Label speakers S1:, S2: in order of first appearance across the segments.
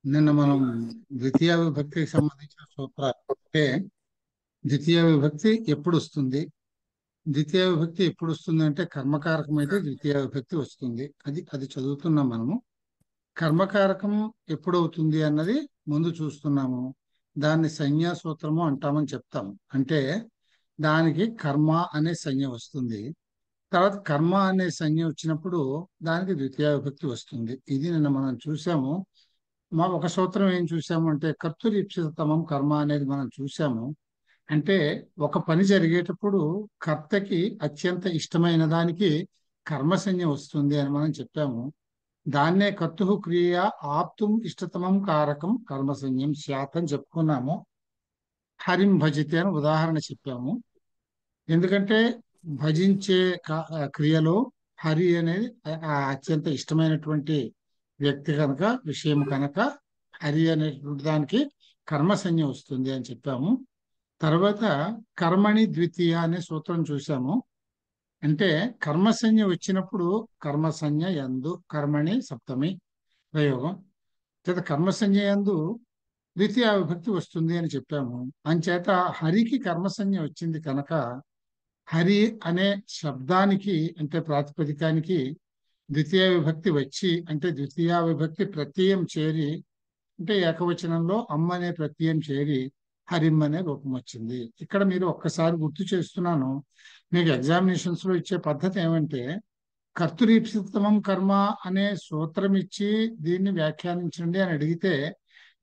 S1: నిన్న మనం ద్వితీయ విభక్తికి సంబంధించిన సూత్రాలు అంటే ద్వితీయ విభక్తి ఎప్పుడు వస్తుంది, ద్వితీయ విభక్తి ఎప్పుడు వస్తుంది అంటే కర్మకారకం అయితే ద్వితీయ విభక్తి వస్తుంది. అది చదువుతున్నాం మనము. కర్మకారకం ఎప్పుడు అవుతుంది అన్నది ముందు చూస్తున్నాము. దాన్ని సంజ్ఞా సూత్రము అంటామని చెప్తాము. అంటే దానికి కర్మ అనే సంజ్ఞ వస్తుంది. తర్వాత కర్మ అనే సంజ్ఞ వచ్చినప్పుడు దానికి ద్వితీయ విభక్తి వస్తుంది. ఇది నిన్న మనం చూసాము. ఒక సూత్రం ఏం చూసాము అంటే కర్తృప్సితమం కర్మ అనేది మనం చూసాము. అంటే ఒక పని జరిగేటప్పుడు కర్తకి అత్యంత ఇష్టమైన దానికి కర్మసంజ్ఞ వస్తుంది అని మనం చెప్పాము. దాన్నే కర్తు క్రియ ఆప్తుం ఇష్టతమం కారకం కర్మసంజ్ఞం స్యాత్ అని చెప్పుకున్నాము. హరిం భజితే అని ఉదాహరణ చెప్పాము. ఎందుకంటే భజించే క్రియలో హరి అనేది అత్యంత ఇష్టమైనటువంటి వ్యక్తి కనుక, విషయం కనుక హరి అనేటువంటి దానికి కర్మసంజ్ఞ వస్తుంది అని చెప్పాము. తర్వాత కర్మణి ద్వితీయ అనే సూత్రం చూసాము. అంటే కర్మసంజ్ఞ వచ్చినప్పుడు కర్మసంజ్ఞ యందు కర్మణి సప్తమి ప్రయోగం చేత కర్మసంజ్ఞ యందు ద్వితీయ విభక్తి వస్తుంది అని చెప్పాము. అంచేత హరికి కర్మసంజ్ఞ వచ్చింది కనుక హరి అనే శబ్దానికి అంటే ప్రాతిపదికానికి ద్వితీయ విభక్తి వచ్చి అంటే ద్వితీయ విభక్తి ప్రత్యయం చేరి అంటే ఏకవచనంలో అమ్మ అనే ప్రత్యయం చేరి హరిం అనే రూపం వచ్చింది. ఇక్కడ మీరు ఒక్కసారి గుర్తు చేస్తున్నాను. మీకు ఎగ్జామినేషన్స్ లో ఇచ్చే పద్ధతి ఏమంటే కర్తృప్సితమం కర్మ అనే సూత్రం ఇచ్చి దీన్ని వ్యాఖ్యానించండి అని అడిగితే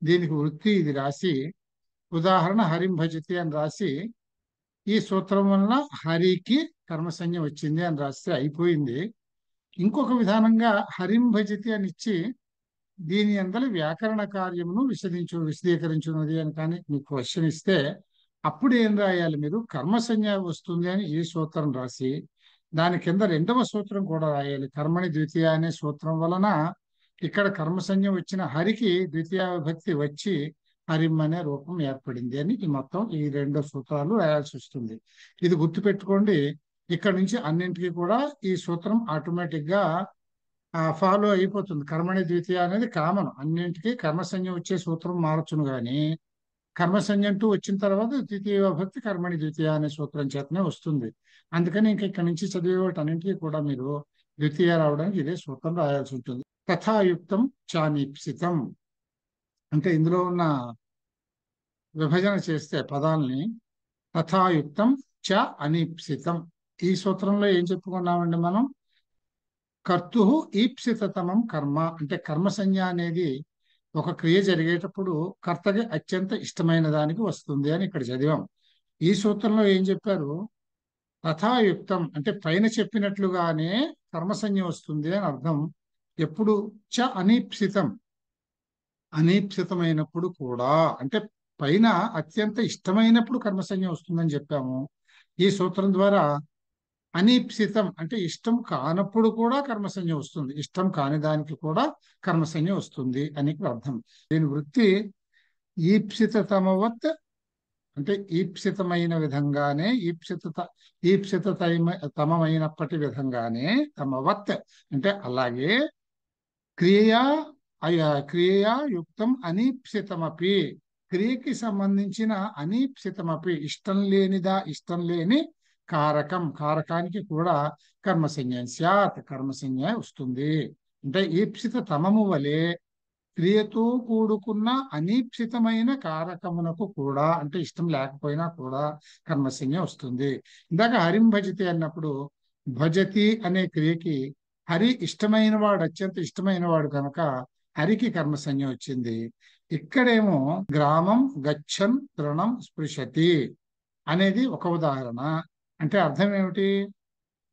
S1: దీనికి వృత్తి ఇది రాసి ఉదాహరణ హరిం భజతి అని రాసి ఈ సూత్రం వలన హరికి కర్మసంజ్ఞ వచ్చింది అని రాస్తే అయిపోయింది. ఇంకొక విధానంగా హరిం భజతి అని ఇచ్చి దీని అందరి వ్యాకరణ కార్యమును విశదీకరించున్నది అని కానీ మీకు క్వశ్చన్ ఇస్తే అప్పుడు ఏం రాయాలి? మీరు కర్మసంజ్ఞ వస్తుంది అని ఈ సూత్రం రాసి దాని కింద రెండవ సూత్రం కూడా రాయాలి. కర్మని ద్వితీయ అనే సూత్రం వలన ఇక్కడ కర్మసంజ్ఞ వచ్చిన హరికి ద్వితీయ విభక్తి వచ్చి హరిం అనే రూపం ఏర్పడింది అని ఈ మొత్తం ఈ రెండు సూత్రాలు రాయాల్సి వస్తుంది. ఇది గుర్తుపెట్టుకోండి. ఇక్కడ నుంచి అన్నింటికి కూడా ఈ సూత్రం ఆటోమేటిక్ గా ఫాలో అయిపోతుంది. కర్మణి ద్వితీయ అనేది కామన్, అన్నింటికి కర్మసంజ్ఞ వచ్చే సూత్రం మారచ్చును కానీ కర్మసంజ్ఞ అంటూ వచ్చిన తర్వాత ద్వితీయ విభక్తి కర్మణి ద్వితీయ అనే సూత్రం చేతనే వస్తుంది. అందుకని ఇంకా ఇక్కడ నుంచి చదివే వాటన్నింటికి కూడా మీరు ద్వితీయ రావడానికి ఇదే సూత్రం రాయాల్సి ఉంటుంది. తథాయుక్తం చానీప్సితం అంటే ఇందులో ఉన్న విభజన చేస్తే పదాలని తథాయుక్తం చ అనీప్సితం. ఈ సూత్రంలో ఏం చెప్పుకున్నామండి మనం? కర్తు ఈప్సితతమం కర్మ అంటే కర్మసంజ్ఞ అనేది ఒక క్రియ జరిగేటప్పుడు కర్తకి అత్యంత ఇష్టమైన దానికి వస్తుంది అని ఇక్కడ చదివాం. ఈ సూత్రంలో ఏం చెప్పారు? తథాయుక్తం అంటే పైన చెప్పినట్లుగానే కర్మసంజ్ఞ వస్తుంది అని అర్థం. ఎప్పుడు? చ అనీప్సితం, అనీప్సితమైనప్పుడు కూడా అంటే పైన అత్యంత ఇష్టమైనప్పుడు కర్మసంజ్ఞ వస్తుందని చెప్పాము. ఈ సూత్రం ద్వారా అనీప్సితం అంటే ఇష్టం కానప్పుడు కూడా కర్మసంజ్ఞ వస్తుంది, ఇష్టం కాని దానికి కూడా కర్మసంజ్ఞ వస్తుంది అని అర్థం. దీని వృత్తి ఈప్సితమవత్ అంటే ఈప్సితమైన విధంగానే ఈప్సిత తమమైనప్పటి విధంగానే తమవత్ అంటే అలాగే క్రియా క్రియా యుక్తం అనీప్సితమపి క్రియకి సంబంధించిన అనీప్సితమపి ఇష్టం లేని కారకానికి కూడా కర్మసంజ్ఞ స్యాత్ కర్మసంజ్ఞ వస్తుంది. అంటే ఈప్సిత తమము వలె క్రియతో కూడుకున్న అనీప్సితమైన కారకమునకు కూడా అంటే ఇష్టం లేకపోయినా కూడా కర్మసంజ్ఞ వస్తుంది. ఇందాక హరిం భజతి అన్నప్పుడు భజతి అనే క్రియకి హరి ఇష్టమైన వాడు, అత్యంత ఇష్టమైన వాడు కనుక హరికి కర్మసంజ్ఞ వచ్చింది. ఇక్కడేమో గ్రామం గచ్చన్ తృణం స్పృశతి అనేది ఒక ఉదాహరణ. అంటే అర్థం ఏమిటి?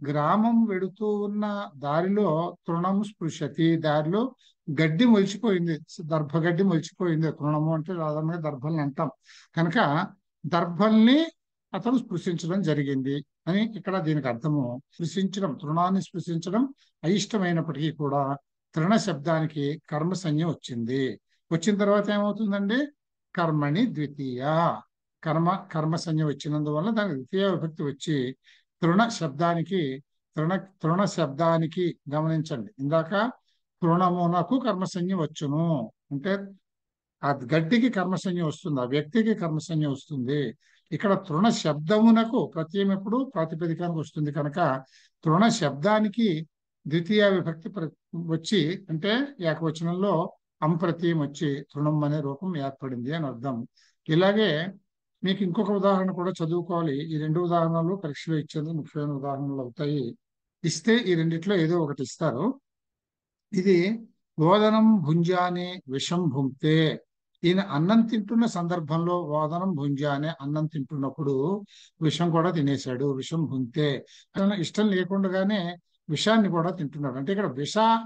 S1: గ్రామం వెడుతూ ఉన్న దారిలో తృణం స్పృశతి, దారిలో గడ్డి మొలిచిపోయింది, దర్భగడ్డి మొలిచిపోయింది. తృణము అంటే సాధారణంగా దర్భల్ని అంటాం కనుక దర్భల్ని అతను స్పృశించడం జరిగింది అని ఇక్కడ దీనికి అర్థము. స్పృశించడం, తృణాన్ని స్పృశించడం అయిష్టమైనప్పటికీ కూడా తృణ శబ్దానికి కర్మసంజ్ఞ వచ్చింది. వచ్చిన తర్వాత ఏమవుతుందండి? కర్మణి ద్వితీయ, కర్మసంజ్ఞ వచ్చినందువల్ల దానికి ద్వితీయ విభక్తి వచ్చి తృణ శబ్దానికి తృణ శబ్దానికి గమనించండి, ఇందాక తృణమునకు కర్మసంజ్ఞ వచ్చును అంటే ఆ గడ్డికి కర్మసంజ్ఞ వస్తుంది, ఆ వ్యక్తికి కర్మసంజ్ఞ వస్తుంది. ఇక్కడ తృణ శబ్దమునకు ప్రత్యయం ఎప్పుడు ప్రాతిపదికానికి వస్తుంది కనుక తృణ శబ్దానికి ద్వితీయ విభక్తి వచ్చి అంటే ఏకవచనంలో అంప్రత్యయం వచ్చి తృణం అనే రూపం ఏర్పడింది అని అర్థం. ఇలాగే మీకు ఇంకొక ఉదాహరణ కూడా చదువుకోవాలి. ఈ రెండు ఉదాహరణలు పరీక్షలో ఇచ్చేందుకు ముఖ్యమైన ఉదాహరణలు అవుతాయి. ఇస్తే ఈ రెండిట్లో ఏదో ఒకటి ఇస్తారు. ఇది ఓదనం భుంజానే విషం భుంక్తే. ఈయన అన్నం తింటున్న సందర్భంలో ఓదనం భుంజానే అన్నం తింటున్నప్పుడు విషం కూడా తినేశాడు, విషం భుంక్తే. ఇష్టం లేకుండానే విషాన్ని కూడా తింటున్నాడు. అంటే ఇక్కడ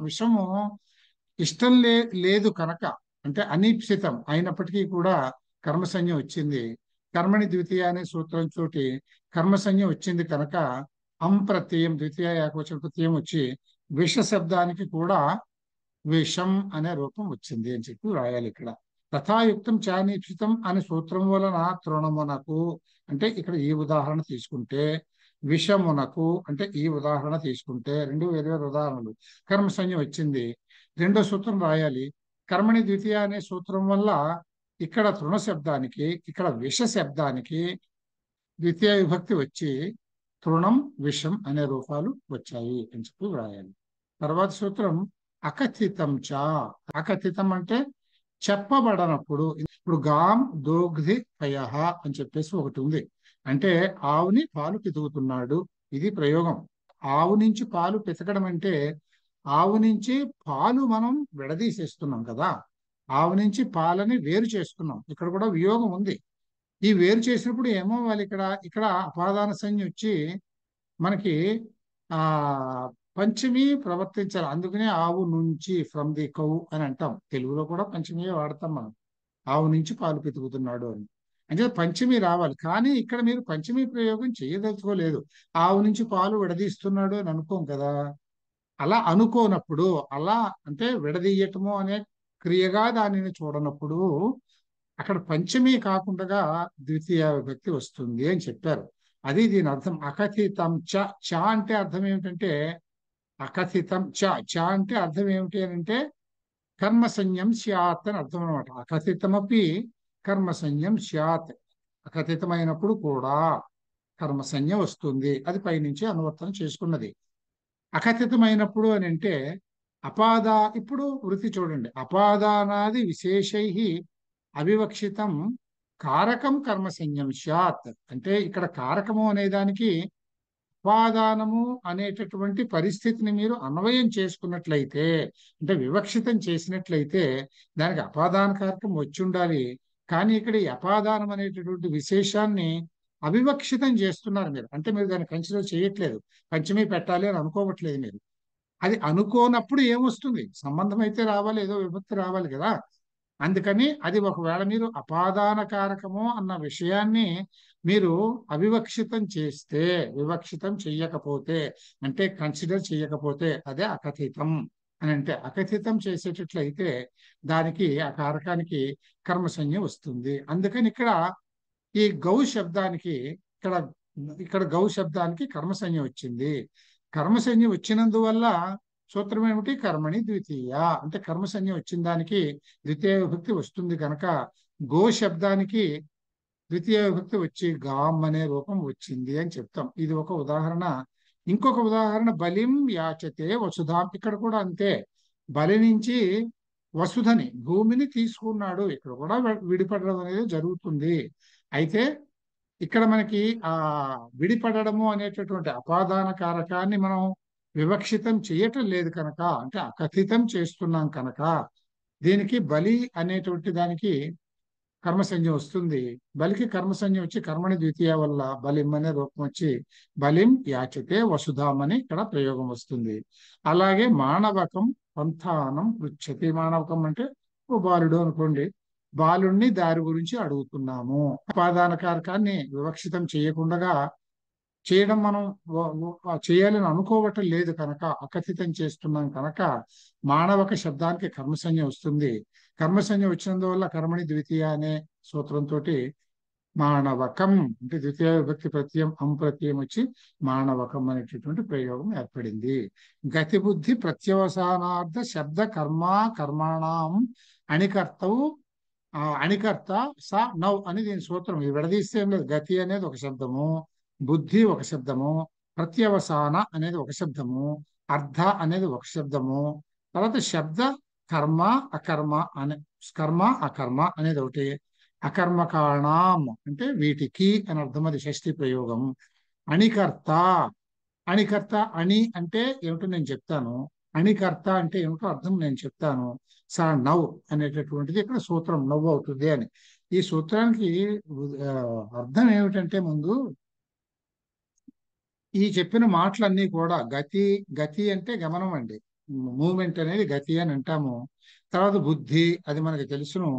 S1: విషము ఇష్టం లేదు కనుక, అంటే అనీప్సితం అయినప్పటికీ కూడా కర్మసంజ్ఞ వచ్చింది. కర్మని ద్వితీయ అనే సూత్రం తోటి కర్మసంజ్ఞ వచ్చింది కనుక అంప్రత్యయం ద్వితీయ ఏకవచన ప్రత్యయం వచ్చి విష శబ్దానికి కూడా విషం అనే రూపం వచ్చింది అని చెప్పి రాయాలి ఇక్కడ. తథాయుక్తం చానీప్సితం అనే సూత్రం వలన తృణమునకు, అంటే ఇక్కడ ఈ ఉదాహరణ తీసుకుంటే విషమునకు, అంటే ఈ ఉదాహరణ తీసుకుంటే రెండు వేరు ఉదాహరణలు, కర్మసంజ్ఞ వచ్చింది. రెండో సూత్రం రాయాలి. కర్మని ద్వితీయ అనే సూత్రం వల్ల ఇక్కడ తృణ శబ్దానికి ఇక్కడ విష శబ్దానికి ద్వితీయ విభక్తి వచ్చి తృణం విషం అనే రూపాలు వచ్చాయి అని చెప్పి వ్రాయాలి. తర్వాత సూత్రం అకథితం చ. అకథితం అంటే చెప్పబడనప్పుడు. ఇప్పుడు గాం దోగ్ధి పయః అని చెప్పేసి ఒకటి ఉంది. అంటే ఆవుని పాలు పితుకుతున్నాడు, ఇది ప్రయోగం. ఆవు నుంచి పాలు పితకడం అంటే ఆవు నుంచి పాలు మనం విడదీసేస్తున్నాం కదా, ఆవు నుంచి పాలని వేరు చేస్తున్నాం. ఇక్కడ కూడా వియోగం ఉంది. ఈ వేరు చేసినప్పుడు ఏమో వాళ్ళు ఇక్కడ అపాదాన సంజ్ఞ వచ్చి మనకి ఆ పంచమి ప్రవర్తించాలి. అందుకనే ఆవు నుంచి, ఫ్రమ్ ది కౌ అని అంటాం. తెలుగులో కూడా పంచమియే వాడతాం మనం, ఆవు నుంచి పాలు పితుకుతున్నాడు అని. అంటే పంచమి రావాలి. కానీ ఇక్కడ మీరు పంచమి ప్రయోగం చేయదలుచుకోలేదు. ఆవు నుంచి పాలు విడదీస్తున్నాడు అని అనుకోం కదా. అలా అనుకోనప్పుడు, అలా అంటే విడదీయటము అనే క్రియగా దానిని చూడనప్పుడు అక్కడ పంచమి కాకుండా ద్వితీయ విభక్తి వస్తుంది అని చెప్పారు. అది దీని అర్థం. అకథితం చ. చ అంటే అర్థం ఏమిటంటే అకథితం చ. చ అంటే అర్థం ఏమిటి అని అంటే కర్మసంజ్ఞం స్యాత్ అని అర్థం అనమాట. అకథితమపి కర్మసంజ్ఞం స్యాత్. అకథితమైనప్పుడు కూడా కర్మసంజ్ఞ వస్తుంది. అది పైనుంచి అనువర్తనం చేసుకున్నది. అకథితమైనప్పుడు అని అంటే ఇప్పుడు వృత్తి చూడండి. అపాదానాది విశేషై అవివక్షితం కారకం కర్మసంజ్ఞం స్యాత్. అంటే ఇక్కడ కారకము అనే దానికి అపాదానము అనేటటువంటి పరిస్థితిని మీరు అన్వయం చేసుకున్నట్లయితే, అంటే వివక్షితం చేసినట్లయితే దానికి అపాదాన కారకం వచ్చి ఉండాలి. కానీ ఇక్కడ ఈ అపాదానం అనేటటువంటి విశేషాన్ని అవివక్షితం చేస్తున్నారు మీరు. అంటే మీరు దాన్ని కన్సిడర్ చేయట్లేదు, పంచమి పెట్టాలి అని అనుకోవట్లేదు మీరు. అది అనుకోనప్పుడు ఏమొస్తుంది? సంబంధం అయితే రావాలి, ఏదో విభక్తి రావాలి కదా. అందుకని అది ఒకవేళ మీరు అపాదాన కారకము అన్న విషయాన్ని మీరు అవివక్షితం చేస్తే, వివక్షితం చెయ్యకపోతే, అంటే కన్సిడర్ చెయ్యకపోతే అదే అకథితం అని. అంటే అకథితం చేసేటట్లయితే దానికి ఆ కారకానికి కర్మసంజ్ఞ వస్తుంది. అందుకని ఇక్కడ ఈ గౌ శబ్దానికి ఇక్కడ ఇక్కడ గౌ శబ్దానికి కర్మసంజ్ఞ వచ్చింది. కర్మసంజ్ఞ వచ్చినందువల్ల సూత్రం ఏమిటి? కర్మణి ద్వితీయ. అంటే కర్మసంజ్ఞ వచ్చిన దానికి ద్వితీయ విభక్తి వస్తుంది కనుక గో శబ్దానికి ద్వితీయ విభక్తి వచ్చి గాం అనే రూపం వచ్చింది అని చెప్తాం. ఇది ఒక ఉదాహరణ. ఇంకొక ఉదాహరణ బలిం యాచతే వసుధాం. ఇక్కడ కూడా అంతే. బలి నుంచి వసుధని, భూమిని తీసుకున్నాడు. ఇక్కడ కూడా విడిపడడం అనేది జరుగుతుంది. అయితే ఇక్కడ మనకి ఆ విడిపడము అనేటటువంటి అపాదాన కారకాన్ని మనం వివక్షితం చేయటం లేదు కనుక, అంటే అకథితం చేస్తున్నాం కనుక దీనికి బలి అనేటువంటి దానికి కర్మసంజ్ఞ వస్తుంది. బలికి కర్మసంజ్ఞ వచ్చి కర్మని ద్వితీయ వల్ల బలిం అనే రూపం వచ్చి బలిం యాచతే వసుధాం అని ఇక్కడ ప్రయోగం వస్తుంది. అలాగే మానవకం పంథానం పృచ్ఛతి. మానవకం అంటే ఓ బాలుడు అనుకోండి, బాలుణ్ణి దారి గురించి అడుగుతున్నాము. అపాదాన కారకాన్ని వివక్షితం చేయకుండా చేయడం మనం చేయాలని అనుకోవటం లేదు కనుక, అకథితం చేస్తున్నాం కనుక మానవక శబ్దానికి కర్మసంజ్ఞ వస్తుంది. కర్మసంజ్ఞ వచ్చినందువల్ల కర్మని ద్వితీయ అనే సూత్రంతో మానవకం అంటే ద్వితీయ విభక్తి ప్రత్యయం అంప్రత్యయం వచ్చి మానవకం అనేటటువంటి ప్రయోగం ఏర్పడింది. గతిబుద్ధి ప్రత్యవసానార్థ శబ్ద కర్మ కర్మాణం అణికర్తవు అణికర్త స నౌ అని దీని సూత్రం. ఇది విడదీస్తే ఏం లేదు. గతి అనేది ఒక శబ్దము, బుద్ధి ఒక శబ్దము, ప్రత్యవసాన అనేది ఒక శబ్దము, అర్ధ అనేది ఒక శబ్దము, తర్వాత శబ్ద కర్మ అకర్మ అనే కర్మ అకర్మ అనేది ఒకటి, అకర్మకాణం అంటే వీటికి అని అర్థం. అది షష్ఠి ప్రయోగం. అణికర్త, అణికర్త అణి అంటే ఏమిటో నేను చెప్తాను, అణికర్త అంటే ఏమిటో అర్థం నేను చెప్తాను. స నవ్ అనేటటువంటిది ఇక్కడ సూత్రం నవ్వు అవుతుంది అని. ఈ సూత్రానికి ఆ, అర్థం ఏమిటంటే ముందు ఈ చెప్పిన మాటలన్నీ కూడా గతి, గతి అంటే గమనం అండి, మూమెంట్ అనేది గతి అని అంటాము. తర్వాత బుద్ధి అది మనకి తెలుసును.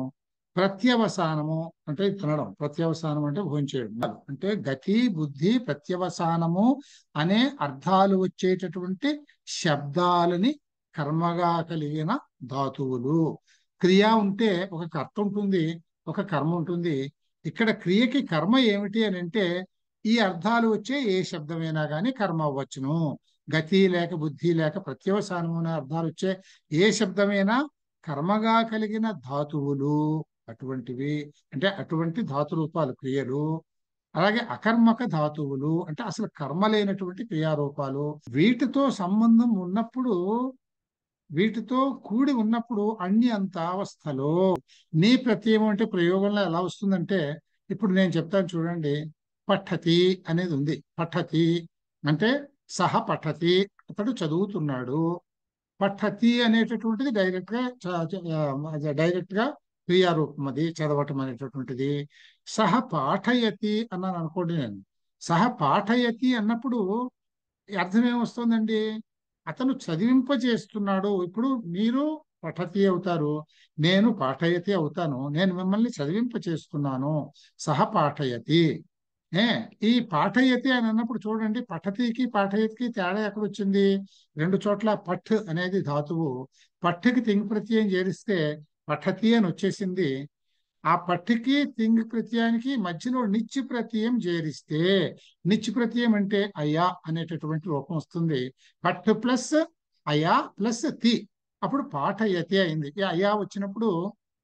S1: ప్రత్యవసానము అంటే తినడం, ప్రత్యవసానం అంటే భోంచేయడం. అంటే గతి బుద్ధి ప్రత్యవసానము అనే అర్థాలు వచ్చేటటువంటి శబ్దాలని కర్మగా కలిగిన ధాతువులు. క్రియ ఉంటే ఒక కర్త ఉంటుంది, ఒక కర్మ ఉంటుంది. ఇక్కడ క్రియకి కర్మ ఏమిటి అని అంటే ఈ అర్థాలు వచ్చే ఏ శబ్దమైనా కానీ కర్మ అవ్వచ్చును. గతి లేక బుద్ధి లేక ప్రత్యవసానము అనే అర్థాలు వచ్చే ఏ శబ్దమైనా కర్మగా కలిగిన ధాతువులు అటువంటివి. అంటే అటువంటి ధాతు రూపాలు క్రియలు. అలాగే అకర్మక ధాతువులు అంటే అసలు కర్మ లేనటువంటి క్రియారూపాలు. వీటితో సంబంధం ఉన్నప్పుడు, వీటితో కూడి ఉన్నప్పుడు అన్యంతావస్థలో నీ ప్రత్యయం అంటే ప్రయోగంలో ఎలా వస్తుందంటే ఇప్పుడు నేను చెప్తాను చూడండి. పఠతి అనేది ఉంది. పఠతి అంటే సహ పఠతి, అతడు చదువుతున్నాడు. పఠతి అనేటటువంటిది డైరెక్ట్ గా క్రియారూపం, అది చదవటం అనేటటువంటిది. సహ పాఠయతి అన్నాను అనుకోండి నేను. సహ పాఠయతి అన్నప్పుడు అర్థం ఏమొస్తుందండి? అతను చదివింపజేస్తున్నాడు. ఇప్పుడు మీరు పఠతి అవుతారు, నేను పాఠయతి అవుతాను. నేను మిమ్మల్ని చదివింప చేస్తున్నాను. సహ పాఠయతి. ఏ ఈ పాఠయతి అని అన్నప్పుడు చూడండి, పఠతికి పాఠయతికి తేడా ఎక్కడ వచ్చింది? రెండు చోట్ల పఠ్ అనేది ధాతువు. పఠ్కి తింగ్ ప్రత్యయం చేరిస్తే పఠతి అని వచ్చేసింది. ఆ పఠ్కి తింగ్ ప్రత్యయానికి మధ్యలో నిత్య ప్రత్యయం చేరిస్తే, నిత్య ప్రత్యయం అంటే అయా అనేటటువంటి రూపం వస్తుంది. పఠ్ ప్లస్ అయా ప్లస్ తి, అప్పుడు పాఠయతి అయింది. ఈ అయా వచ్చినప్పుడు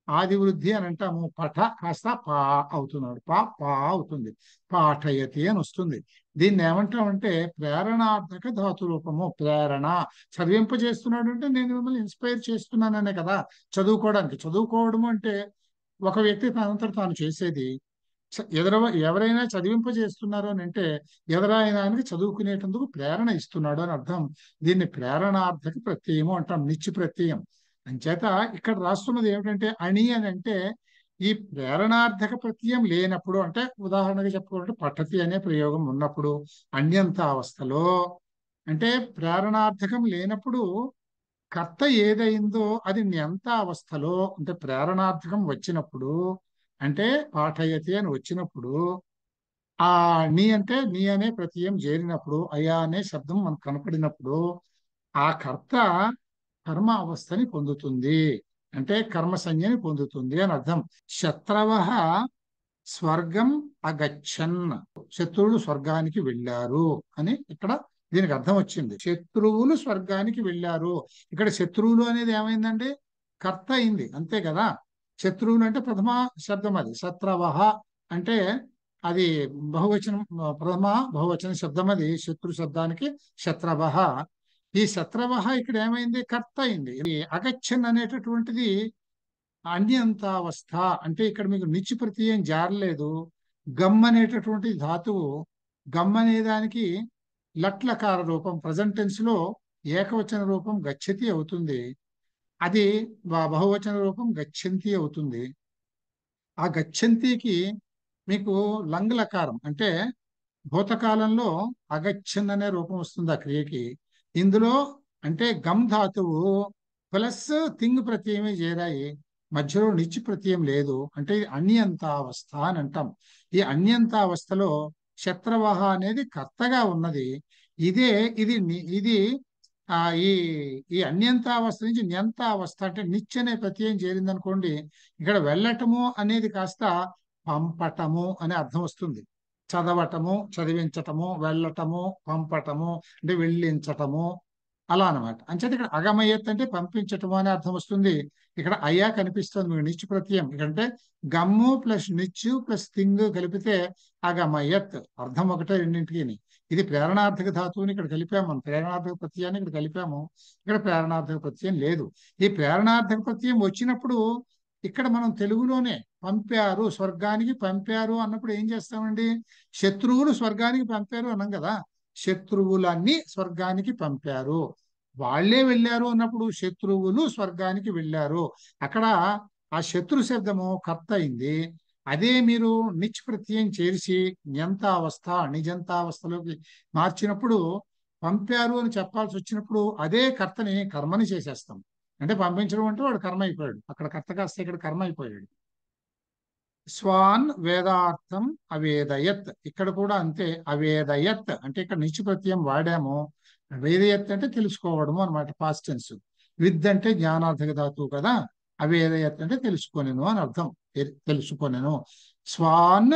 S1: ఆది వృద్ధి అని అంటాము. పఠ కాస్త పా అవుతున్నాడు, పా అవుతుంది, పాఠయతి అని వస్తుంది. దీన్ని ఏమంటామంటే ప్రేరణార్థక ధాతు రూపము. ప్రేరణ, చదివింపజేస్తున్నాడు అంటే నేను మిమ్మల్ని ఇన్స్పైర్ చేస్తున్నాననే కదా చదువుకోవడానికి. చదువుకోవడము అంటే ఒక వ్యక్తి తనంతట తాను చేసేది. ఎవరైనా చదివింపజేస్తున్నారు అని అంటే ఎదురైనానికి చదువుకునేటందుకు ప్రేరణ ఇస్తున్నాడు అని అర్థం. దీన్ని ప్రేరణార్థక ప్రత్యయము అంటాం, నిత్య ప్రత్యయం. అంచేత ఇక్కడ రాస్తున్నది ఏమిటంటే అణి అని అంటే ఈ ప్రేరణార్థక ప్రత్యయం లేనప్పుడు, అంటే ఉదాహరణగా చెప్పుకోవాలంటే పఠతి అనే ప్రయోగం ఉన్నప్పుడు, అన్యంత అవస్థలో అంటే ప్రేరణార్థకం లేనప్పుడు కర్త ఏదైందో అది న్యంత అవస్థలో, అంటే ప్రేరణార్థకం వచ్చినప్పుడు, అంటే పాఠయతి అని వచ్చినప్పుడు, ఆ నీ అంటే నీ అనే ప్రత్యయం చేరినప్పుడు, అయా అనే శబ్దం మనకు కనపడినప్పుడు ఆ కర్త కర్మ అవస్థని పొందుతుంది. అంటే కర్మ సంజ్ఞని పొందుతుంది అని అర్థం. శత్రవ స్వర్గం అగచ్చన్, శత్రువులు స్వర్గానికి వెళ్ళారు అని ఇక్కడ దీనికి అర్థం వచ్చింది. శత్రువులు స్వర్గానికి వెళ్ళారు. ఇక్కడ శత్రువులు అనేది ఏమైందండి? కర్త అయింది, అంతే కదా. శత్రువులు అంటే ప్రథమ శబ్దం, అది శత్రవ అంటే అది బహువచనం, ప్రథమ బహువచన శబ్దం, అది శత్రు శబ్దానికి శత్రవ. ఈ శత్రవ ఇక్కడ ఏమైంది? కర్త అయింది. ఈ అగచ్చన్ అనేటటువంటిది అన్యంతావస్థ. అంటే ఇక్కడ మీకు నిత్య ప్రత్యయం జారలేదు. గమ్ అనేటటువంటి ధాతువు, గమ్ అనే దానికి లట్లకార రూపం, ప్రజెంట్ టెన్స్ లో ఏకవచన రూపం గచ్చతి అవుతుంది. అది బహువచన రూపం గచ్చంతి అవుతుంది. ఆ గచ్చంతికి మీకు లంగ్ లకారం అంటే భూతకాలంలో అగచ్చన్ అనే రూపం వస్తుంది ఆ క్రియకి. ఇందులో అంటే గమ్ ధాతువు ప్లస్ తింగ్ ప్రత్యయమే చేరాయి, మధ్యలో నిత్య ప్రత్యయం లేదు. అంటే ఇది అన్యంతావస్థ అని అంటాం. ఈ అన్యంతావస్థలో శత్రవహ అనేది కర్తగా ఉన్నది. ఇదే ఇది ఇది ఆ ఈ ఈ అన్యంతావస్థ నుంచి న్యంతావస్థ అంటే నిత్య అనే ప్రత్యయం చేరిందనుకోండి, ఇక్కడ వెళ్ళటము అనేది కాస్త పంపటము అనే అర్థం వస్తుంది. చదవటము, చదివించటము, వెళ్ళటము, పంపటము అంటే వెళ్ళించటము అలా అనమాట. అంచేత ఇక్కడ అగమయత్ అంటే పంపించటం అనే అర్థం వస్తుంది. ఇక్కడ అయ్యా కనిపిస్తుంది మీకు నిచ్చు ప్రత్యయం. ఇకంటే గమ్ము ప్లస్ నిచ్చు ప్లస్ తింగ్ కలిపితే అగమయత్, అర్థం ఒకటే రెండింటికి. ఇది ప్రేరణార్థక ధాతువుని ఇక్కడ కలిపాము, మనం ప్రేరణార్థక ప్రత్యయాన్ని ఇక్కడ కలిపాము. ఇక్కడ ప్రేరణార్థక ప్రత్యయం లేదు. ఈ ప్రేరణార్థక ప్రత్యయం వచ్చినప్పుడు ఇక్కడ మనం తెలుగులోనే పంపారు, స్వర్గానికి పంపారు అన్నప్పుడు ఏం చేస్తామండి? శత్రువులు స్వర్గానికి పంపారు అన్నాం కదా. శత్రువులన్నీ స్వర్గానికి పంపారు, వాళ్లే వెళ్ళారు అన్నప్పుడు శత్రువులు స్వర్గానికి వెళ్ళారు. అక్కడ ఆ శత్రు శబ్దము కర్త అయింది. అదే మీరు నిచ్ ప్రత్యయం చేసి న్యంతావస్థ నిజంతావస్థలోకి మార్చినప్పుడు పంపారు అని చెప్పాల్సి వచ్చినప్పుడు అదే కర్తని కర్మని చేసేస్తాం. అంటే పంపించడం అంటే వాడు కర్మ అయిపోయాడు. అక్కడ కర్త కాస్త ఇక్కడ కర్మ అయిపోయాడు. స్వాన్ వేదార్థం అవేదయత్, ఇక్కడ కూడా అంతే. అవేదయత్ అంటే ఇక్కడ నిచ్చు ప్రత్యయం వాడాము. అవేదయత్ అంటే తెలుసుకోవడము అనమాట, పాస్ట్ టెన్స్. విద్ అంటే జ్ఞానార్థక ధాతువు కదా. అవేదయత్ అంటే తెలుసుకొనెను అని అర్థం. తెలుసుకొనెను. స్వాన్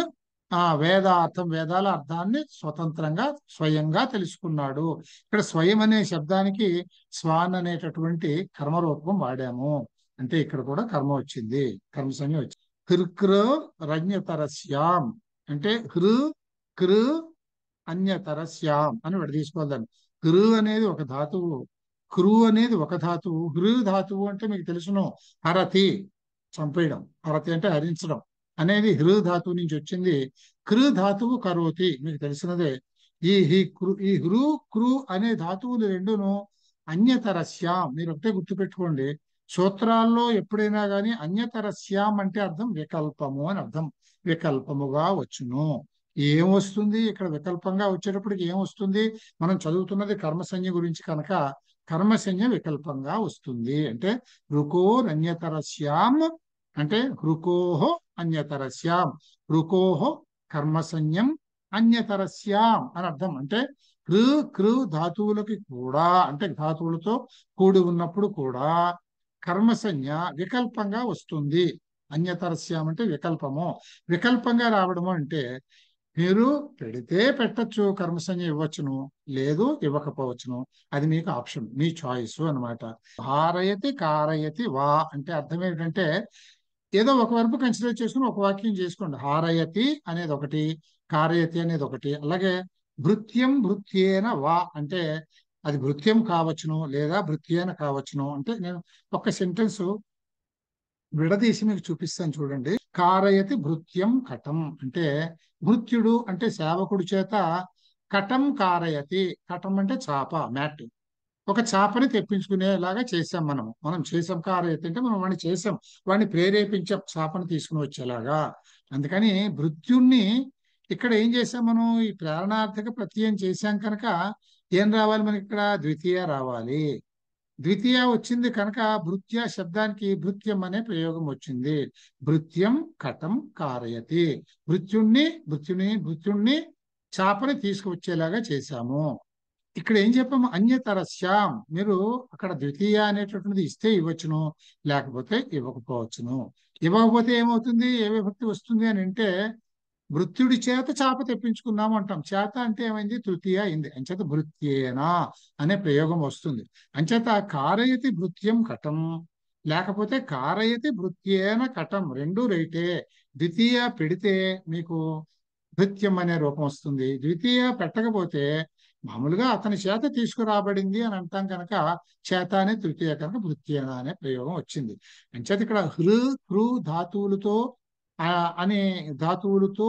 S1: వేదార్థం, వేదాల అర్థాన్ని స్వతంత్రంగా స్వయంగా తెలుసుకున్నాడు. ఇక్కడ స్వయం అనే శబ్దానికి స్వాన్ అనేటటువంటి కర్మరూపం వాడాము. అంటే ఇక్కడ కూడా కర్మ వచ్చింది, కర్మ సంజ్ఞ వచ్చింది. హృక్ర రన్యతరస్యాం అంటే హృ కృ అన్యతరస్యాం అని విడదీసుకోవాలి. హృ అనేది ఒక ధాతువు, కృ అనేది ఒక ధాతువు. హృ ధాతువు అంటే మీకు తెలుసును, హరతి చంపేయడం, హరతి అంటే హరించడం అనేది హృ ధాతువు నుంచి వచ్చింది. కృ ధాతువు కరోతి మీకు తెలిసినదే. ఈ హృ కృ అనే ధాతువులు రెండును అన్యతరస్యాం, మీరు ఒకటే గుర్తుపెట్టుకోండి. సూత్రాల్లో ఎప్పుడైనా కానీ అన్యతరస్యాం అంటే అర్థం వికల్పము అని అర్థం. వికల్పముగా వచ్చును. ఏం వస్తుంది ఇక్కడ వికల్పంగా వచ్చేటప్పటికి ఏం వస్తుంది? మనం చదువుతున్నది కర్మసంజ్ఞ గురించి కనుక కర్మసంజ్ఞ వికల్పంగా వస్తుంది. అంటే రుకోరన్యతరస్యాం అంటే హృకోహో అన్యతరస్యాం, హృకోహో కర్మసంజ్ఞం అన్యతరస్యాం అని అర్థం. అంటే హృ కృ ధాతువులకి కూడా, అంటే ధాతువులతో కూడి ఉన్నప్పుడు కూడా కర్మసంజ్ఞ వికల్పంగా వస్తుంది. అన్యతరస్యాం అంటే వికల్పము. వికల్పంగా రావడము అంటే మీరు పెడితే పెట్టచ్చు, కర్మసంజ్ఞ ఇవ్వచ్చును, లేదు ఇవ్వకపోవచ్చును. అది మీకు ఆప్షన్, మీ చాయిస్ అనమాట. హారయతి కారయతి వా అంటే అర్థం ఏమిటంటే ఏదో ఒక వరకు కన్సిడర్ చేసుకుని ఒక వాక్యం చేసుకోండి. హారయతి అనేది ఒకటి, కారయతి అనేది ఒకటి. అలాగే భృత్యం భృత్యేన వా అంటే అది భృత్యం కావచ్చును లేదా భృత్యేన కావచ్చును. అంటే నేను ఒక సెంటెన్స్ విడదీసి మీకు చూపిస్తాను చూడండి. కారయతి భృత్యం కటం అంటే భృత్యుడు అంటే సేవకుడి చేత కటం కారయతి, కటం అంటే చాప, మ్యాట్, ఒక చాపని తెప్పించుకునేలాగా చేసాం. మనం చేసాం. కారయతి అంటే మనం వాడిని చేసాం, వాడిని ప్రేరేపించాం చాపను తీసుకుని వచ్చేలాగా. అందుకని భృత్యుణ్ణి ఇక్కడ ఏం చేసాం మనం? ఈ ప్రేరణార్థక ప్రత్యయం చేశాం కనుక ఏం రావాలి మనకి? ఇక్కడ ద్వితీయ రావాలి. ద్వితీయ వచ్చింది కనుక భృత్య శబ్దానికి భృత్యం అనే ప్రయోగం వచ్చింది. భృత్యం కటం కారయతి, భృత్యుణ్ణి చాపని తీసుకువచ్చేలాగా చేశాము. ఇక్కడ ఏం చెప్పాము? అన్యతరస్యాం. మీరు అక్కడ ద్వితీయ అనేటటువంటిది ఇస్తే ఇవ్వచ్చును, లేకపోతే ఇవ్వకపోవచ్చును. ఇవ్వకపోతే ఏమవుతుంది? ఏ విభక్తి వస్తుంది అని అంటే భృత్యుడి చేత చాప తెప్పించుకున్నాము అంటాం. చేత అంటే ఏమైంది? తృతీయ అయింది. అంచేత భృత్యేనా అనే ప్రయోగం వస్తుంది. అంచేత కారయతి భృత్యం కటం, లేకపోతే కారయతి భృత్యేన కటం, రెండు రైటే. ద్వితీయ పెడితే మీకు భృత్యం అనే రూపం వస్తుంది. ద్వితీయ పెట్టకపోతే మామూలుగా అతని చేత తీసుకురాబడింది అని అంటాం కనుక చేత అనే తృతీయ కనుక భృత్యేన అనే ప్రయోగం వచ్చింది. అంచేత ఇక్కడ హృ హృ ధాతువులతో అనే ధాతువులతో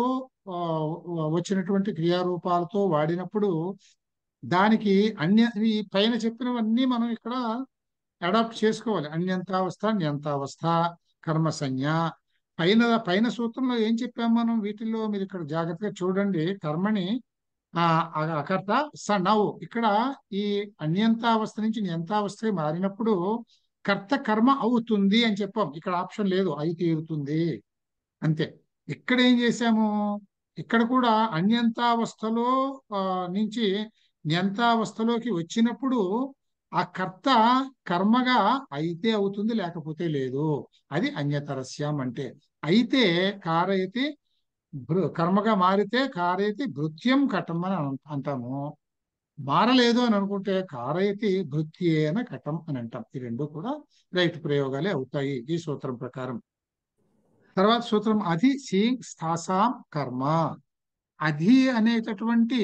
S1: వచ్చినటువంటి క్రియారూపాలతో వాడినప్పుడు దానికి ఈ పైన చెప్పినవన్నీ మనం ఇక్కడ అడాప్ట్ చేసుకోవాలి. అన్యంతావస్థ, న్యంతావస్థ, కర్మసంజ్ఞ. పైన సూత్రంలో ఏం చెప్పాము మనం? వీటిల్లో మీరు ఇక్కడ జాగ్రత్తగా చూడండి. కర్మని అకర్త స నవ్వు. ఇక్కడ ఈ అన్యంతావస్థ నుంచి న్యంతావస్థకి మారినప్పుడు కర్త కర్మ అవుతుంది అని చెప్పాం. ఇక్కడ ఆప్షన్ లేదు, అయి తీరుతుంది అంతే. ఇక్కడ ఏం చేశాము? ఇక్కడ కూడా అన్యంతావస్థలో నుంచి న్యంతావస్థలోకి వచ్చినప్పుడు ఆ కర్త కర్మగా అయితే అవుతుంది, లేకపోతే లేదు. అది అన్యతరస్యం అంటే. అయితే కర్మగా మారితే కారయతి భృత్యం కటం అని అంటాము. మారలేదు అని అనుకుంటే కారయతి భృత్యేన కటం అని అంటాం. ఈ రెండు కూడా రైట్ ప్రయోగాలే అవుతాయి ఈ సూత్రం ప్రకారం. తర్వాత సూత్రం అధి సీంగ్ స్థాసాం కర్మ. అధి అనేటటువంటి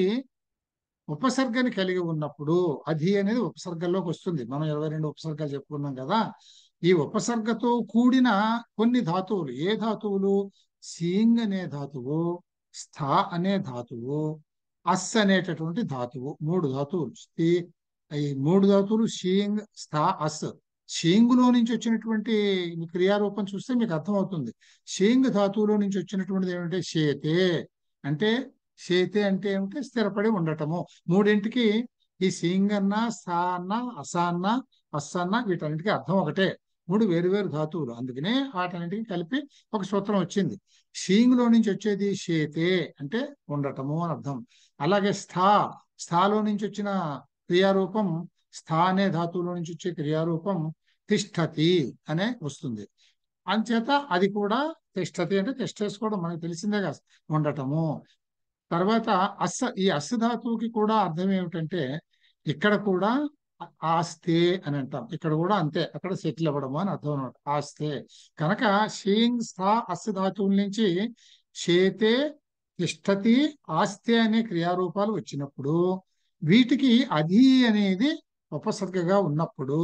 S1: ఉపసర్గని కలిగి ఉన్నప్పుడు, అధి అనేది ఉపసర్గంలోకి వస్తుంది. మనం 22 ఉపసర్గాలు చెప్పుకున్నాం కదా. ఈ ఉపసర్గతో కూడిన కొన్ని ధాతువులు, ఏ ధాతువులు? సీంగ్ అనే ధాతువు, స్థా అనే ధాతువు, అస్ అనేటటువంటి ధాతువు, మూడు ధాతువులు. ఈ మూడు ధాతువులు షీంగ్, స్థా, అస్. షీంగులో నుంచి వచ్చినటువంటి క్రియారూపం చూస్తే మీకు అర్థమవుతుంది. షీంగ్ ధాతువులో నుంచి వచ్చినటువంటిది ఏమంటే షేతే. అంటే షేతే అంటే ఏమిటి? స్థిరపడి ఉండటము. మూడింటికి ఈ సీంగ్ అన్న, సా అన్న, అస అన్న, అస్ అన్న వీటన్నిటికీ అర్థం ఒకటే. మూడు వేరు వేరు ధాతువులు, అందుకనే వాటన్నిటికీ కలిపి ఒక సూత్రం వచ్చింది. షీంగ్ లో నుంచి వచ్చేది షేతే అంటే ఉండటము అని అర్థం. అలాగే స్థాలో నుంచి వచ్చిన క్రియారూపం, స్థా అనే ధాతువులో నుంచి వచ్చే క్రియారూపం తిష్టతి అనే వస్తుంది. అంచేత అది కూడా తిష్టతి అంటే తిష్టేసుకోవడం మనకు తెలిసిందే కదా, ఉండటము. తర్వాత ఈ అస్ ధాతువుకి కూడా అర్థం ఏమిటంటే ఇక్కడ కూడా ఆస్తే అని అంటాం. ఇక్కడ కూడా అంతే, అక్కడ సెటిల్ అవ్వడము అని అర్థం అనమాట, ఆస్తే. కనుక షీంగ్ స్థా అస్ ధాతువుల నుంచి షేతే, తిష్టతి, ఆస్తే అనే క్రియారూపాలు వచ్చినప్పుడు వీటికి అధి అనేది ఉపసర్గగా ఉన్నప్పుడు,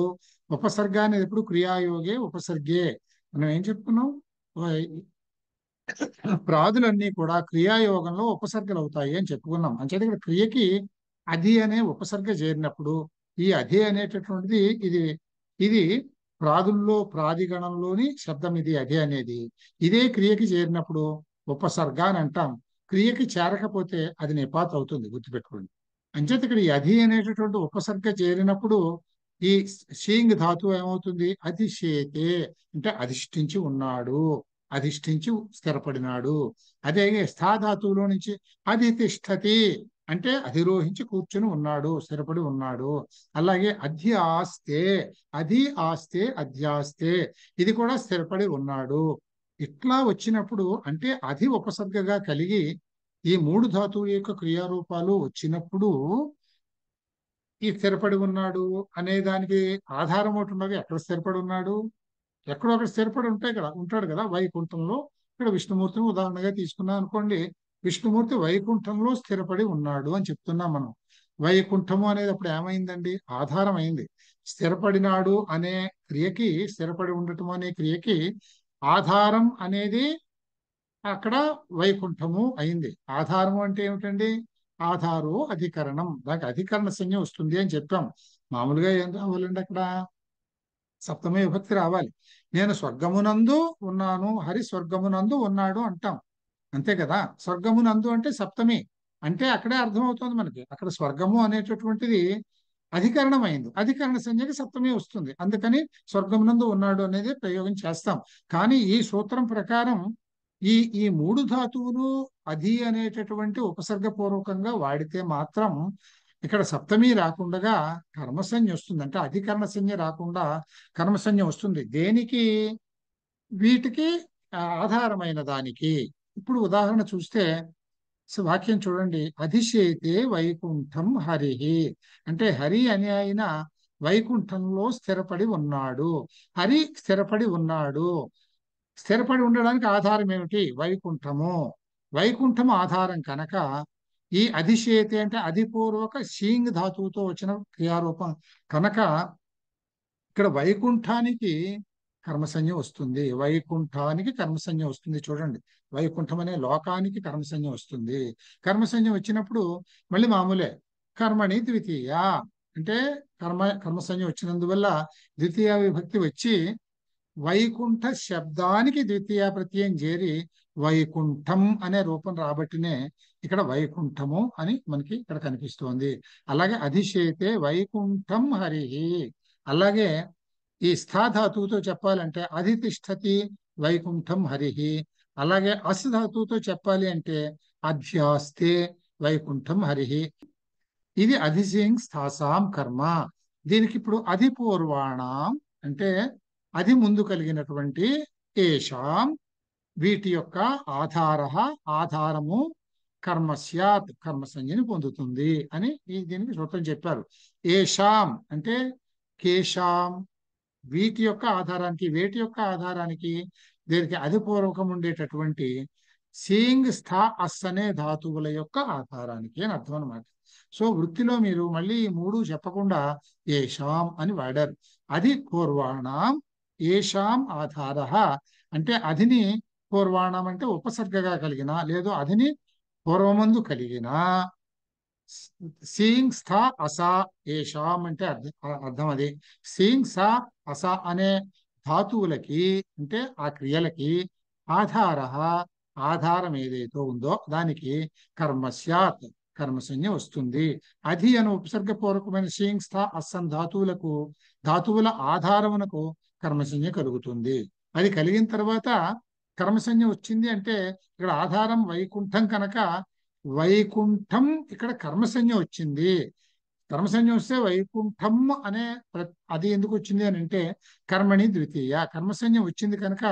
S1: ఉపసర్గ అనేది ఎప్పుడు క్రియాయోగే ఉపసర్గే. మనం ఏం చెప్పుకున్నాం? ప్రాదులన్నీ కూడా క్రియాయోగంలో ఉపసర్గలు అవుతాయి అని చెప్పుకున్నాం. అంచేత ఇక్కడ క్రియకి అధి అనే ఉపసర్గ చేరినప్పుడు ఈ అధి అనేటటువంటిది ఇది ఇది ప్రాదుల్లో ప్రాదిగణంలోని శబ్దం ఇది అధి అనేది. ఇదే క్రియకి చేరినప్పుడు ఉపసర్గ అని అంటాం. క్రియకి చేరకపోతే అది నిపాత్ అవుతుంది, గుర్తుపెట్టుకోండి. అంచేత ఇక్కడ ఈ అధి అనేటటువంటి ఉపసర్గ చేరినప్పుడు ఈ షీంగ్ ధాతువు ఏమవుతుంది? అధిషేతే అంటే అధిష్ఠించి ఉన్నాడు, అధిష్ఠించి స్థిరపడినాడు. అదే స్థా ధాతువులో నుంచి అధితిష్ఠతి అంటే అధిరోహించి కూర్చుని ఉన్నాడు, స్థిరపడి ఉన్నాడు. అలాగే అధ్యాస్తే, అధి ఆస్తే అధ్యాస్తే, ఇది కూడా స్థిరపడి ఉన్నాడు. ఇట్లా వచ్చినప్పుడు అంటే అధి ఉపసర్గగా కలిగి ఈ మూడు ధాతువుల యొక్క క్రియారూపాలు వచ్చినప్పుడు ఈ స్థిరపడి ఉన్నాడు అనే దానికి ఆధారం ఒకటి ఉన్నది. ఎక్కడ స్థిరపడి ఉన్నాడు? ఎక్కడో అక్కడ స్థిరపడి ఉంటాడు కదా వైకుంఠంలో. ఇక్కడ విష్ణుమూర్తిని ఉదాహరణగా తీసుకున్నాం అనుకోండి. విష్ణుమూర్తి వైకుంఠంలో స్థిరపడి ఉన్నాడు అని చెప్తున్నాం మనం. వైకుంఠము అనేది అప్పుడు ఏమైందండి? ఆధారం అయింది. స్థిరపడినాడు అనే క్రియకి, స్థిరపడి ఉండటం అనే క్రియకి ఆధారం అనేది అక్కడ వైకుంఠము అయింది. ఆధారము అంటే ఏమిటండి? ఆధారో అధికరణం, దానికి అధికరణ సంజ్ఞ వస్తుంది అని చెప్పాం. మామూలుగా ఏం రావాలండి అక్కడ? సప్తమి విభక్తి రావాలి. నేను స్వర్గమునందు ఉన్నాను, హరి స్వర్గమునందు ఉన్నాడు అంటాం, అంతే కదా. స్వర్గమునందు అంటే సప్తమి, అంటే అక్కడే అర్థమవుతుంది మనకి. అక్కడ స్వర్గము అనేటటువంటిది అధికరణం అయింది, అధికరణ సంజ్ఞకి సప్తమి వస్తుంది. అందుకని స్వర్గమునందు ఉన్నాడు అనేది ప్రయోగం చేస్తాం. కానీ ఈ సూత్రం ప్రకారం ఈ ఈ మూడు ధాతువులు అధి అనేటటువంటి ఉపసర్గపూర్వకంగా వాడితే మాత్రం ఇక్కడ సప్తమి రాకుండా కర్మసంజ్ఞ వస్తుంది. అంటే అధికరణ సంజ్ఞ రాకుండా కర్మసంజ్ఞ వస్తుంది. దేనికి? వీటికి ఆధారమైన దానికి. ఇప్పుడు ఉదాహరణ చూస్తే వాక్యం చూడండి. అధిశేతే వైకుంఠం హరిహి అంటే హరి అని ఆయన వైకుంఠంలో స్థిరపడి ఉన్నాడు. హరి స్థిరపడి ఉన్నాడు. స్థిరపడి ఉండడానికి ఆధారం ఏమిటి? వైకుంఠము. వైకుంఠము ఆధారం కనుక ఈ అధిశేతే అంటే అధిపూర్వక షీంగ్ ధాతువుతో వచ్చిన క్రియారూపం కనుక ఇక్కడ వైకుంఠానికి కర్మసంజ్ఞ వస్తుంది. వైకుంఠానికి కర్మసంజ్ఞ వస్తుంది. చూడండి, వైకుంఠం అనే లోకానికి కర్మసంజ్ఞ వస్తుంది. కర్మసంజ్ఞ వచ్చినప్పుడు మళ్ళీ మామూలే. కర్మని ద్వితీయ అంటే కర్మసంజ్ఞ వచ్చినందువల్ల ద్వితీయ విభక్తి వచ్చి వైకుంఠ శబ్దానికి ద్వితీయ ప్రత్యయం చేరి వైకుంఠం అనే రూపం రాబట్టినే ఇక్కడ వైకుంఠము అని మనకి ఇక్కడ కనిపిస్తోంది. అలాగే అధిశేతే వైకుంఠం హరిహి. అలాగే ఈ స్థా ధాతువుతో చెప్పాలంటే అధితిష్ఠతి వైకుంఠం హరిహి. అలాగే అస్ ధాతువుతో చెప్పాలి అంటే అధ్యాస్తే వైకుంఠం హరిహి. ఇది అధిశీంగ్ స్థాసాం కర్మ. దీనికి ఇప్పుడు అధిపూర్వాణం అంటే అది ముందు కలిగినటువంటి ఏషాం వీటి యొక్క ఆధారము కర్మస్యాత్ కర్మ సంజ్ఞని పొందుతుంది అని దీనికి సూత్రం చెప్పారు. ఏషాం అంటే కేషాం వీటి యొక్క ఆధారానికి, వేటి యొక్క ఆధారానికి, దీనికి అధిపూర్వకం ఉండేటటువంటి సీయింగ్ స్థా అస్ అనే ధాతువుల యొక్క ఆధారానికి అని అర్థం అనమాట. సో వృత్తిలో మీరు మళ్ళీ ఈ మూడు చెప్పకుండా ఏషాం అని వాడారు. అది పూర్వాణం ఏషాం ఆధార అంటే అధిని పూర్వాణం అంటే ఉపసర్గగా కలిగిన లేదు అధిని పూర్వమందు కలిగిన సీయింగ్ స్థా అసా ఏషాం అంటే అర్థం అది. సీయింగ్ సా అస అనే ధాతువులకి అంటే ఆ క్రియలకి ఆధార ఆధారం ఏదైతే ఉందో దానికి కర్మస్యాత్ కర్మసంజ్ఞ వస్తుంది. అధి అను ఉపసర్గపూర్వకమైన సీయింగ్ స్థా అస్సన్ ధాతువులకు ధాతువుల ఆధారమునకు కర్మసంజ్ఞ కలుగుతుంది. అది కలిగిన తర్వాత కర్మసంజ్ఞ వచ్చింది అంటే ఇక్కడ ఆధారం వైకుంఠం కనుక వైకుంఠం ఇక్కడ కర్మసంజ్ఞ వచ్చింది. కర్మసంజ్ఞ వస్తే వైకుంఠం అనే అది ఎందుకు వచ్చింది అని అంటే కర్మణి ద్వితీయ కర్మసంజ్ఞ వచ్చింది కనుక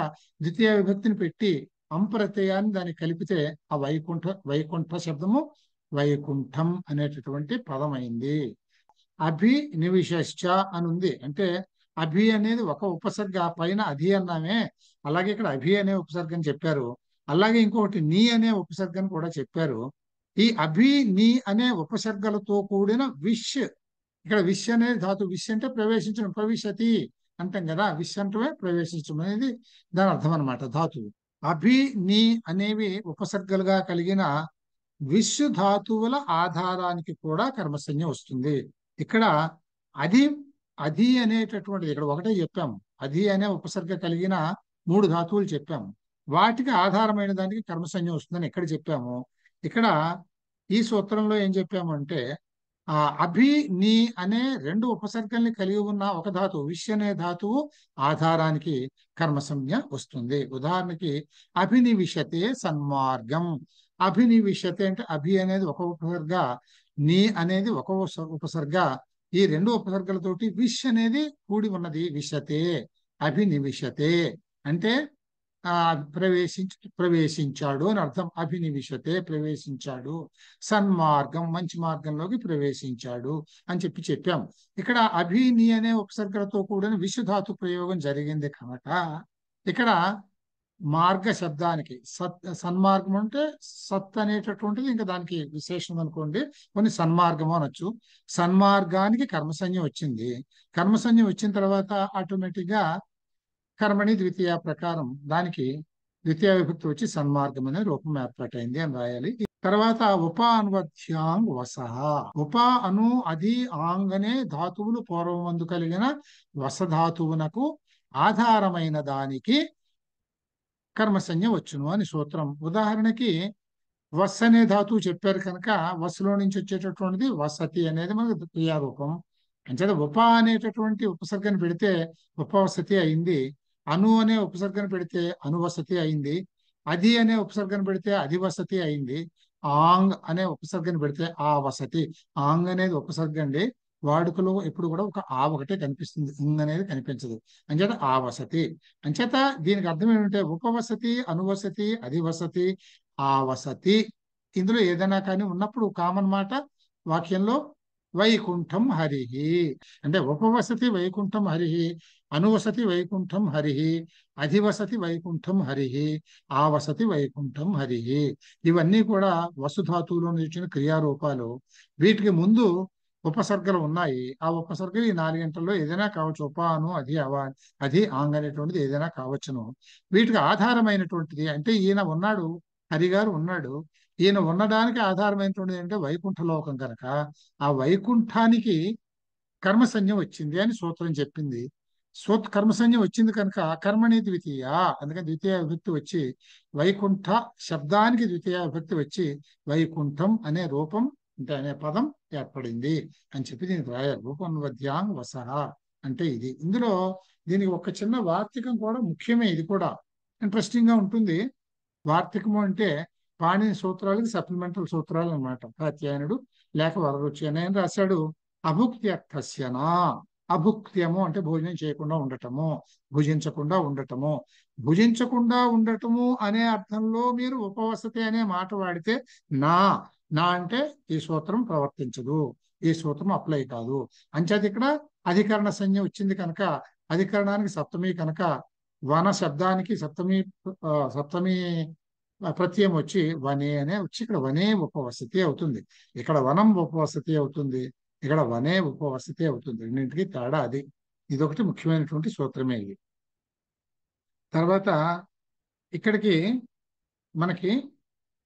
S1: ద్వితీయ విభక్తిని పెట్టి అంప్రత్యయాన్ని దానికి కలిపితే ఆ వైకుంఠ శబ్దము వైకుంఠం అనేటటువంటి పదం అయింది. అభి నివిశశ్చ అని ఉంది అంటే అభి అనేది ఒక ఉపసర్గ, పైన అధి అన్నామే అలాగే ఇక్కడ అభి అనే ఉపసర్గని చెప్పారు. అలాగే ఇంకొకటి నీ అనే ఉపసర్గను కూడా చెప్పారు. ఈ అభి నీ అనే ఉపసర్గలతో కూడిన విష్, ఇక్కడ విష్ అనే ధాతు, విష్ అంటే ప్రవేశించడం, ప్రవిశతి అంటాం కదా, విష్ అంటే ప్రవేశించడం అనేది దాని అర్థం అనమాట ధాతువు. అభి నీ అనేవి ఉపసర్గలుగా కలిగిన విశ్వ ధాతువుల ఆధారానికి కూడా కర్మసంజ్ఞ వస్తుంది. ఇక్కడ అది అధి అనేటటువంటిది ఇక్కడ ఒకటే చెప్పాము. అధి అనే ఉపసర్గ కలిగిన మూడు ధాతువులు చెప్పాము. వాటికి ఆధారమైన దానికి కర్మసంజ్ఞ వస్తుందని ఎక్కడ చెప్పాము. ఇక్కడ ఈ సూత్రంలో ఏం చెప్పాము అంటే అభి నీ అనే రెండు ఉపసర్గల్ని కలిగి ఉన్న ఒక ధాతువు విష్ అనే ధాతువు ఆధారానికి కర్మసంజ్ఞ వస్తుంది. ఉదాహరణకి అభినివిశతే సన్మార్గం. అభినివిశతే అంటే అభి అనేది ఒక ఉపసర్గ, నీ అనేది ఒక ఉపసర్గ. ఈ రెండు ఉపసర్గలతోటి విష్ అనేది కూడి ఉన్నది. విశతే అభినివిశతే అంటే ప్రవేశించాడు అని అర్థం. అభినివిశతే ప్రవేశించాడు, సన్మార్గం మంచి మార్గంలోకి ప్రవేశించాడు అని చెప్పాం. ఇక్కడ అభిని అనే ఉపసర్గలతో కూడిన విశ్వధాతు ప్రయోగం జరిగింది కనుక ఇక్కడ మార్గ శబ్దానికి సన్మార్గం అంటే సత్ అనేటటువంటిది ఇంకా దానికి విశేషం అనుకోండి, కొన్ని సన్మార్గము అనొచ్చు. సన్మార్గానికి కర్మసంజ్ఞ వచ్చింది. కర్మసంజ్ఞ వచ్చిన తర్వాత ఆటోమేటిక్ గా కర్మని ద్వితీయ ప్రకారం దానికి ద్వితీయ విభక్తి వచ్చి సన్మార్గం అనే రూపం ఏర్పాటైంది అని రాయాలి. తర్వాత ఉప అనువధ్యాంగ్ వసహ. ఉప అను అధి ఆంగ్ అనే ధాతువులు పూర్వమందు కలిగిన వసధాతువునకు ఆధారమైన దానికి కర్మసంజ్ఞ వచ్చును అని సూత్రం. ఉదాహరణకి వస్ అనే ధాతువు చెప్పారు కనుక వస్సులో నుంచి వచ్చేటటువంటిది వసతి అనేది మనకు క్రియారూపం. అంచేత ఉప అనేటటువంటి ఉపసర్గను పెడితే ఉపవసతి అయింది. అను అనే ఉపసర్గను పెడితే అనువసతి అయింది. అధి అనే ఉపసర్గను పెడితే అధివసతి అయింది. ఆంగ్ అనే ఉపసర్గను పెడితే ఆ వసతి. ఆంగ్ అనేది ఉపసర్గ అండి, వాడుకలో ఎప్పుడు కూడా ఒక ఆ ఒకటే కనిపిస్తుంది, ఇంగ్ అనేది కనిపించదు. అంచేత ఆ వసతి. అంచేత దీనికి అర్థం ఏంటంటే ఉపవసతి, అనువసతి, అధివసతి, ఆ వసతి ఇందులో ఏదైనా కానీ ఉన్నప్పుడు కామన్ మాట వాక్యంలో వైకుంఠం హరిహి అంటే ఉపవసతి వైకుంఠం హరిహి, అనువసతి వైకుంఠం హరిహి, అధివసతి వైకుంఠం హరిహి, ఆవసతి వైకుంఠం హరిహి. ఇవన్నీ కూడా వసుధాతువులో వచ్చిన క్రియారూపాలు. వీటికి ముందు ఉపసర్గలు ఉన్నాయి. ఆ ఉపసర్గలు ఈ 4 గంటల్లో ఏదైనా కావచ్చు. ఉప అను అధి ఆంగ్ అనేటువంటిది ఏదైనా కావచ్చును. వీటికి ఆధారమైనటువంటిది అంటే ఈయన ఉన్నాడు, హరిగారు ఉన్నాడు. ఈయన ఉండడానికి ఆధారమైనటువంటిది అంటే వైకుంఠ లోకం కనుక ఆ వైకుంఠానికి కర్మసంజ్ఞ వచ్చింది అని సూత్రం చెప్పింది. కర్మసంజ్ఞ వచ్చింది కనుక కర్మణి ద్వితీయ, అందుకని ద్వితీయ విభక్తి వచ్చి వైకుంఠ శబ్దానికి ద్వితీయ విభక్తి వచ్చి వైకుంఠం అనే రూపం అంటే అనే పదం ఏర్పడింది అని చెప్పి దీనికి రాయాలి. రూపన్వద్యాంగ్ వసహ అంటే ఇది. ఇందులో దీనికి ఒక చిన్న వార్తికం కూడా ముఖ్యమే. ఇది కూడా ఇంట్రెస్టింగ్ గా ఉంటుంది. వార్తికము అంటే పాణిని సూత్రాలకి సప్లిమెంటల్ సూత్రాలు అనమాట. కాత్యాయనుడు లేక వరరుచి అని రాశాడు. అభుక్త్యర్థస్యనా అభుక్త్యము అంటే భోజనం చేయకుండా ఉండటము, భుజించకుండా ఉండటము. భుజించకుండా ఉండటము అనే అర్థంలో మీరు ఉపవసతి అనే మాట వాడితే నా నా అంటే ఈ సూత్రం ప్రవర్తించదు, ఈ సూత్రం అప్లై కాదు. అంచేత ఇక్కడ అధికరణ సంజ్ఞ వచ్చింది కనుక, అధికరణానికి సప్తమి కనుక వన శబ్దానికి సప్తమి ప్రత్యయం వచ్చి వనే అనే వచ్చి ఇక్కడ వనే ఉపవసతి అవుతుంది. ఇక్కడ వనం ఉపవసతి అవుతుంది, ఇక్కడ వనే ఉపవసతి అవుతుంది. రెండింటికి తేడా అది. ఇదొకటి ముఖ్యమైనటువంటి సూత్రమే ఇది. తర్వాత ఇక్కడికి మనకి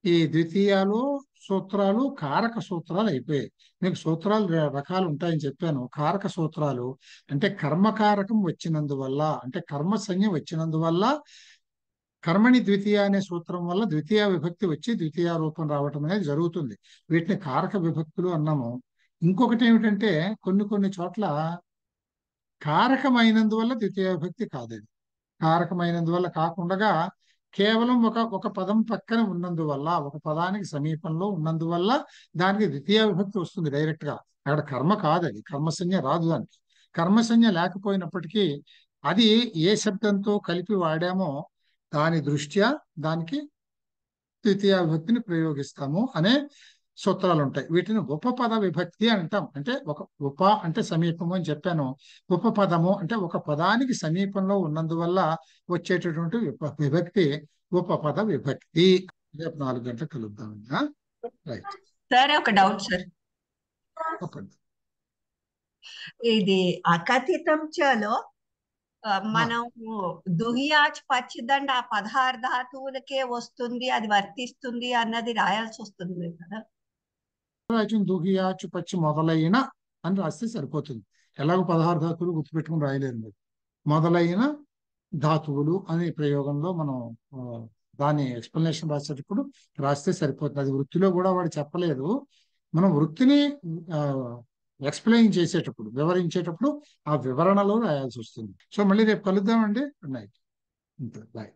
S1: ఈ ద్వితీయాలు సూత్రాలు కారక సూత్రాలు అయిపోయాయి. మీకు సూత్రాలు రకాలు ఉంటాయని చెప్పాను. కారక సూత్రాలు అంటే కర్మకారకం వచ్చినందువల్ల, అంటే కర్మ సంజ్ఞ వచ్చినందువల్ల, కర్మణి ద్వితీయ అనే సూత్రం వల్ల ద్వితీయ విభక్తి వచ్చి ద్వితీయ రూపం రావటం అనేది జరుగుతుంది. వీటిని కారక విభక్తులు అన్నాము. ఇంకొకటి ఏమిటంటే కొన్ని చోట్ల కారకమైనందువల్ల ద్వితీయ విభక్తి కాదది. కారకమైనందువల్ల కాకుండా కేవలం ఒక పదం పక్కన ఉన్నందువల్ల, ఒక పదానికి సమీపంలో ఉన్నందువల్ల దానికి ద్వితీయ విభక్తి వస్తుంది డైరెక్ట్ గా. అక్కడ కర్మ కాదు, అది కర్మసంజ్ఞ రాదు. దానికి కర్మసంజ్ఞ లేకపోయినప్పటికీ అది ఏ శబ్దంతో కలిపి వాడామో దాని దృష్ట్యా దానికి ద్వితీయ విభక్తిని ప్రయోగిస్తాము అనే సూత్రాలు ఉంటాయి. వీటిని ఉపపద విభక్తి అంటాం. అంటే ఒక ఉప అంటే సమీపము అని చెప్పాను. ఉపపదము అంటే ఒక పదానికి సమీపంలో ఉన్నందువల్ల వచ్చేటటువంటి విభక్తి ఉపపద విభక్తి. రేపు 4 గంటలకు కలుద్దాం. రైట్
S2: సార్, ఒక డౌట్ సార్.
S1: చెప్పండి.
S2: ఇది అకథితం చలో మనం దుహియాచ్ పచ్చిదండ ఆ 16 ధాతువులకే వస్తుంది, అది వర్తిస్తుంది అన్నది రాయాల్సి వస్తుంది కదా.
S1: దుహియాచు పచ్చి మొదలైన అని రాస్తే సరిపోతుంది. ఎలాగో 16 ధాతువులు గుర్తుపెట్టుకుని రాయలేదు మీరు. మొదలైన ధాతువులు అనే ప్రయోగంలో మనం దాని ఎక్స్ప్లెనేషన్ రాసేటప్పుడు రాస్తే సరిపోతుంది. అది వృత్తిలో కూడా వాడు చెప్పలేదు. మనం వృత్తిని ఎక్స్ప్లెయిన్ చేసేటప్పుడు, వివరించేటప్పుడు ఆ వివరణలో రాయాల్సి వస్తుంది. సో మళ్ళీ రేపు కలుద్దామండి. Good night. బాయ్.